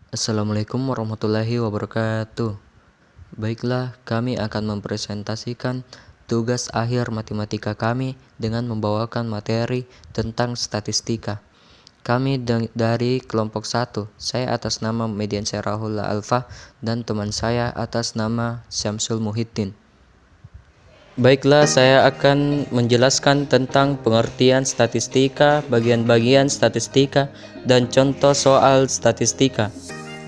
Assalamualaikum warahmatullahi wabarakatuh. Baiklah, kami akan mempresentasikan tugas akhir matematika kami dengan membawakan materi tentang statistika. Kami dari kelompok 1, saya atas nama Median Serahul Alfa dan teman saya atas nama Syamsul Muhyiddin. Baiklah, saya akan menjelaskan tentang pengertian statistika, bagian-bagian statistika, dan contoh soal statistika.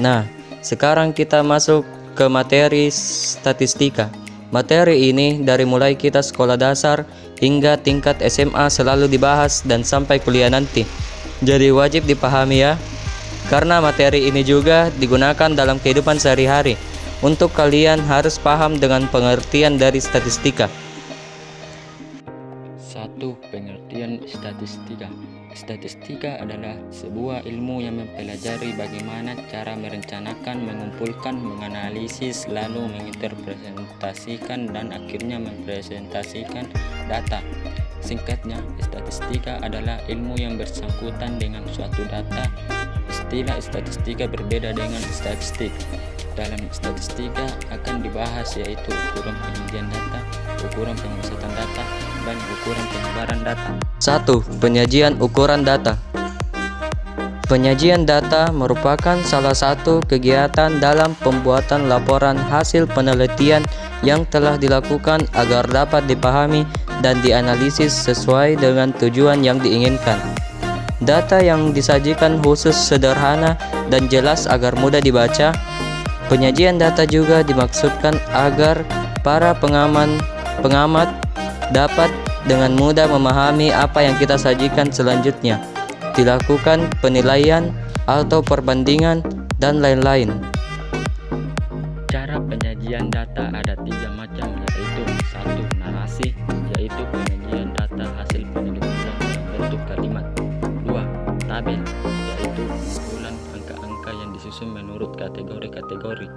Nah, sekarang kita masuk ke materi statistika. Materi ini dari mulai kita sekolah dasar hingga tingkat SMA selalu dibahas dan sampai kuliah nanti. Jadi wajib dipahami ya, karena materi ini juga digunakan dalam kehidupan sehari-hari. Untuk kalian harus paham dengan pengertian dari statistika. 1. Pengertian statistika. Statistika adalah sebuah ilmu yang mempelajari bagaimana cara merencanakan, mengumpulkan, menganalisis, lalu menginterpretasikan, dan akhirnya mempresentasikan data. Singkatnya, statistika adalah ilmu yang bersangkutan dengan suatu data. Istilah statistika berbeda dengan statistik. Dalam statistika akan dibahas yaitu ukuran penyajian data, ukuran pemusatan data, dan ukuran penyebaran data. 1. Penyajian ukuran data. Penyajian data merupakan salah satu kegiatan dalam pembuatan laporan hasil penelitian yang telah dilakukan agar dapat dipahami dan dianalisis sesuai dengan tujuan yang diinginkan. Data yang disajikan khusus, sederhana, dan jelas agar mudah dibaca. Penyajian data juga dimaksudkan agar para pengamat dapat dengan mudah memahami apa yang kita sajikan selanjutnya, dilakukan penilaian atau perbandingan, dan lain-lain. Cara penyajian data ada 3 macam, yaitu 1. Narasi, yaitu penyajian data hasil penelitian dalam bentuk kalimat. 2. Tabel, yaitu kumpulan angka-angka yang disusun menurut kategori-kategori.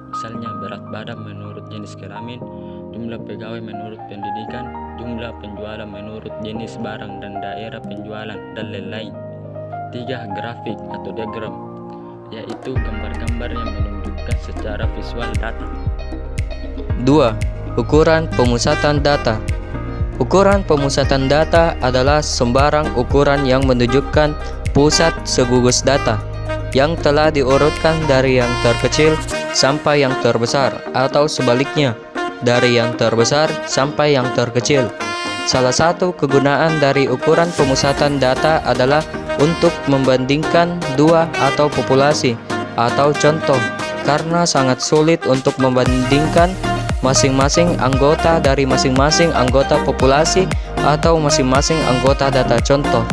Misalnya berat badan menurut jenis kelamin, jumlah pegawai menurut pendidikan, jumlah penjualan menurut jenis barang dan daerah penjualan, dan lain-lain. 3. Grafik atau diagram, yaitu gambar-gambar yang menunjukkan secara visual data. 2. Ukuran pemusatan data. Ukuran pemusatan data adalah sembarang ukuran yang menunjukkan pusat segugus data yang telah diurutkan dari yang terkecil sampai yang terbesar, atau sebaliknya, dari yang terbesar sampai yang terkecil. Salah satu kegunaan dari ukuran pemusatan data adalah untuk membandingkan dua atau populasi atau contoh, karena sangat sulit untuk membandingkan masing-masing anggota dari masing-masing anggota populasi atau masing-masing anggota data contoh.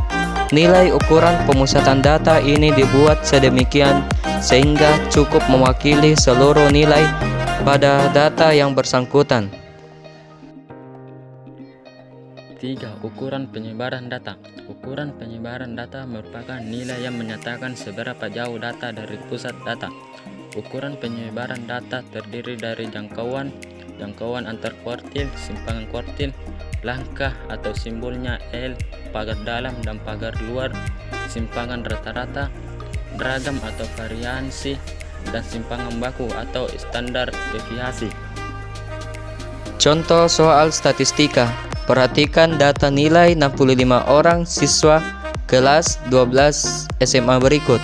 Nilai ukuran pemusatan data ini dibuat sedemikian sehingga cukup mewakili seluruh nilai pada data yang bersangkutan. 3. Ukuran penyebaran data. Ukuran penyebaran data merupakan nilai yang menyatakan seberapa jauh data dari pusat data. Ukuran penyebaran data terdiri dari jangkauan antar kuartil, simpangan kuartil, langkah atau simbolnya L, pagar dalam dan pagar luar, simpangan rata-rata, beragam atau variansi, dan simpangan baku atau standar deviasi. Contoh soal statistika. Perhatikan data nilai 65 orang siswa kelas 12 SMA berikut.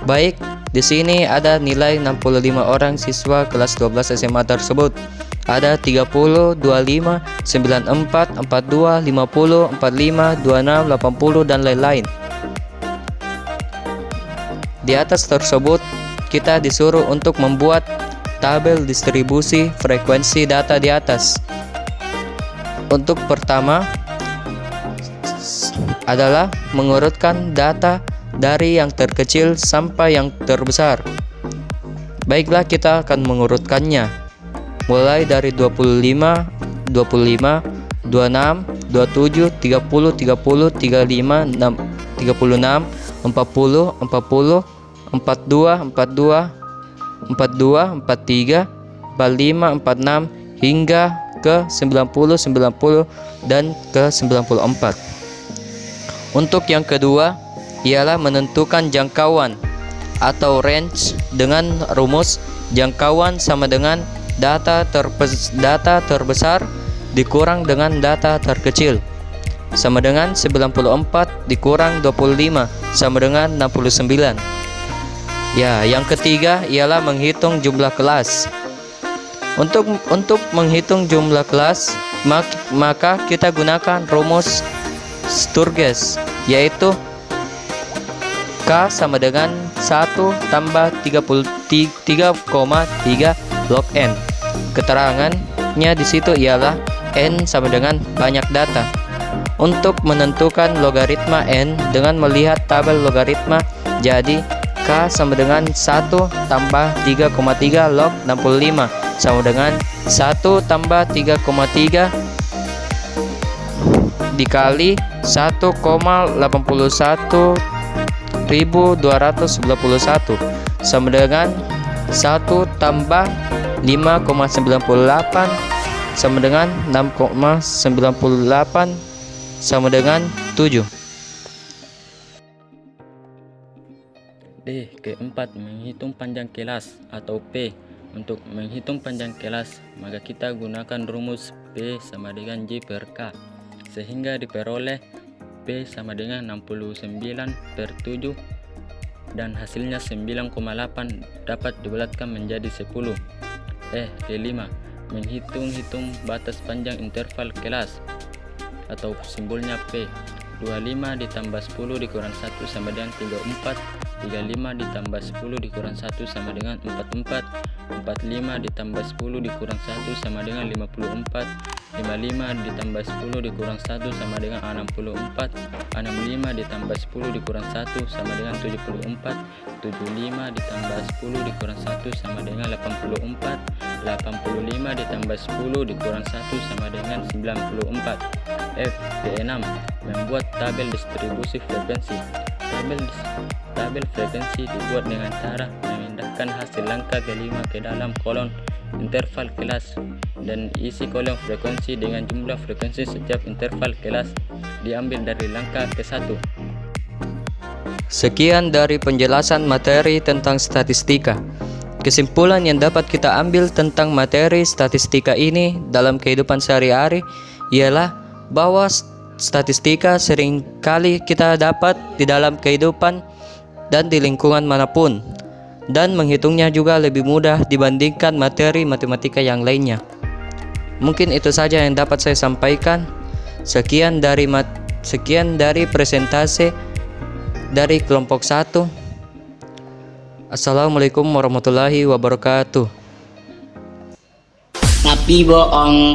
Baik, di sini ada nilai 65 orang siswa kelas 12 SMA tersebut. Ada 30, 25, 94, 42, 50, 45, 26, 80, dan lain-lain. Di atas tersebut, kita disuruh untuk membuat tabel distribusi frekuensi data di atas. Untuk pertama adalah mengurutkan data dari yang terkecil sampai yang terbesar. Baiklah, kita akan mengurutkannya. Mulai dari 25, 26, 27, 30, 36, 40, 40, 42, 42, 43, 45, 46, hingga ke 90, 90, dan ke 94. Untuk yang kedua ialah menentukan jangkauan. atau range dengan rumus jangkauan sama dengan data terbesar dikurang dengan data terkecil sama dengan 94 dikurang 25 sama dengan 69. Ya, yang ketiga ialah menghitung jumlah kelas. Untuk menghitung jumlah kelas, maka kita gunakan rumus Sturges, yaitu K sama dengan 1 tambah 3,3 log N. Keterangannya di situ ialah N sama dengan banyak data. Untuk menentukan logaritma N dengan melihat tabel logaritma, jadi K sama dengan 1 tambah 3,3 log 65 sama dengan 1 tambah 3,3 dikali 1,81.291 sama dengan 1 tambah 5,98 sama dengan 6,98 sama dengan 7. D. Keempat, menghitung panjang kelas atau P. Untuk menghitung panjang kelas, maka kita gunakan rumus P sama dengan J per K, sehingga diperoleh P sama dengan 69/7 dan hasilnya 9,8 dapat dibulatkan menjadi 10. Kelima, menghitung batas panjang interval kelas atau simbolnya P. 25 ditambah 10 dikurang 1 sama dengan 34, 35 ditambah 10 dikurang 1 sama dengan 44, 45 ditambah 10 dikurang 1 sama dengan 54, 55 ditambah 10 dikurang 1 sama dengan 64, 65 ditambah 10 dikurang 1 sama dengan 74, 75 ditambah 10 dikurang 1 sama dengan 84, 85 ditambah 10 dikurang 1 sama dengan 94. Ke-6, membuat tabel distribusi frekuensi. Tabel frekuensi dibuat dengan cara memindahkan hasil langkah kelima ke dalam kolom interval kelas dan isi kolom frekuensi dengan jumlah frekuensi setiap interval kelas diambil dari langkah ke-1. Sekian dari penjelasan materi tentang statistika. Kesimpulan yang dapat kita ambil tentang materi statistika ini dalam kehidupan sehari-hari ialah bahwa statistika seringkali kita dapat di dalam kehidupan dan di lingkungan manapun, dan menghitungnya juga lebih mudah dibandingkan materi matematika yang lainnya. Mungkin itu saja yang dapat saya sampaikan. Sekian dari presentasi dari kelompok 1. Assalamualaikum warahmatullahi wabarakatuh. Tapi bohong.